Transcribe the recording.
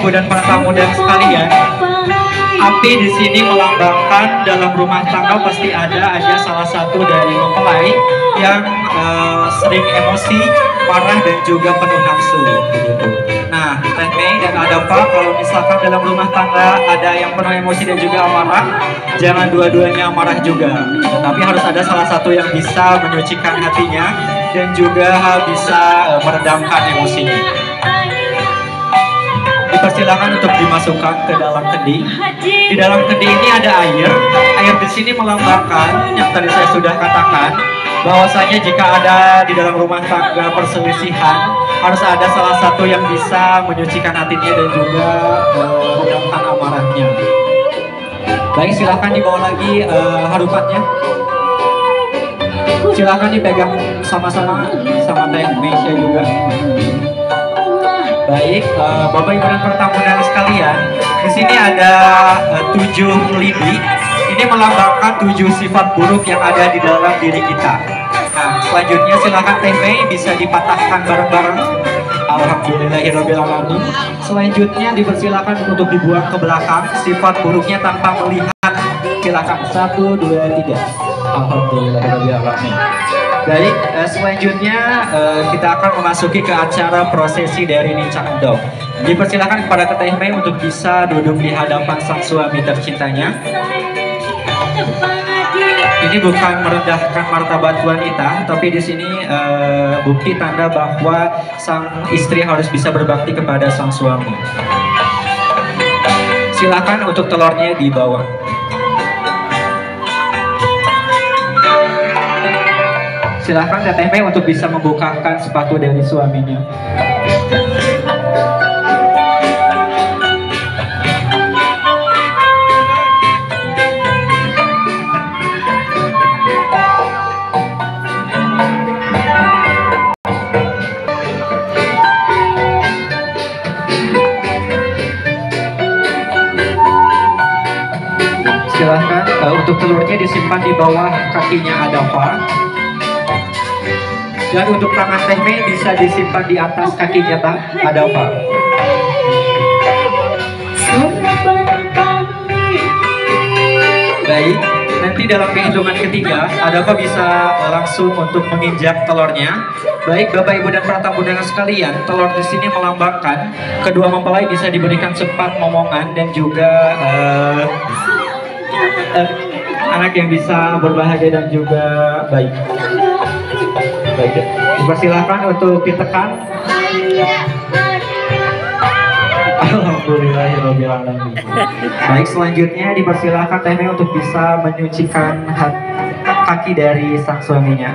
Ibu dan para tamu dan sekalian, api di sini melambangkan dalam rumah tangga pasti ada aja salah satu dari mempelai yang sering emosi, marah dan juga penuh nafsu. Begitu. Nah, Teh Mei dan Adafa, kalau misalkan dalam rumah tangga ada yang penuh emosi dan juga amarah, jangan dua-duanya marah juga, tetapi harus ada salah satu yang bisa menyucikan hatinya dan juga bisa meredamkan emosinya. Dipersilakan untuk dimasukkan ke dalam kendi. Di dalam kendi ini ada air. Air di sini melambangkan yang tadi saya sudah katakan, bahwasanya jika ada di dalam rumah tangga perselisihan, harus ada salah satu yang bisa menyucikan hatinya dan juga meredamkan amarahnya. Baik, silakan dibawa lagi harupannya. Silakan dipegang sama-sama sama Teh Meisha juga. Baik, Bapak Ibu dan para tamu dan sekalian, di sini ada 7 lidi. Ini melambangkan 7 sifat buruk yang ada di dalam diri kita. Nah, selanjutnya silakan Teh Mei bisa dipatahkan bareng-bareng. Alhamdulillahirobbilalamin. Selanjutnya dipersilakan untuk dibuang ke belakang sifat buruknya tanpa melihat. Silakan 1, 2, 3. Alhamdulillahirobbilalamin. Baik, selanjutnya kita akan memasuki ke acara prosesi dari Nincak Endong. Dipersilakan kepada Teh Mei untuk bisa duduk di hadapan sang suami tercintanya. Ini bukan merendahkan martabat wanita, tapi di sini bukti tanda bahwa sang istri harus bisa berbakti kepada sang suami. Silakan untuk telurnya dibawa. Silakan Teh Mei untuk bisa membukakan sepatu dari suaminya. Silahkan untuk telurnya disimpan di bawah kakinya Adafa. Dan untuk tangan Teh Mei bisa disimpan di atas kakinya Adafa. Baik, nanti dalam kehitungan ketiga Adafa bisa langsung untuk menginjak telurnya. Baik, Bapak Ibu dan para tamu undangan sekalian, telur di sini melambangkan kedua mempelai bisa diberikan sempat momongan dan juga anak yang bisa berbahagia dan juga baik. Baik, dipersilakan untuk ditekan. Alhamdulillahirobbilalamin. Baik, selanjutnya dipersilakan Teh Mei untuk bisa menyucikan kaki dari sang suaminya.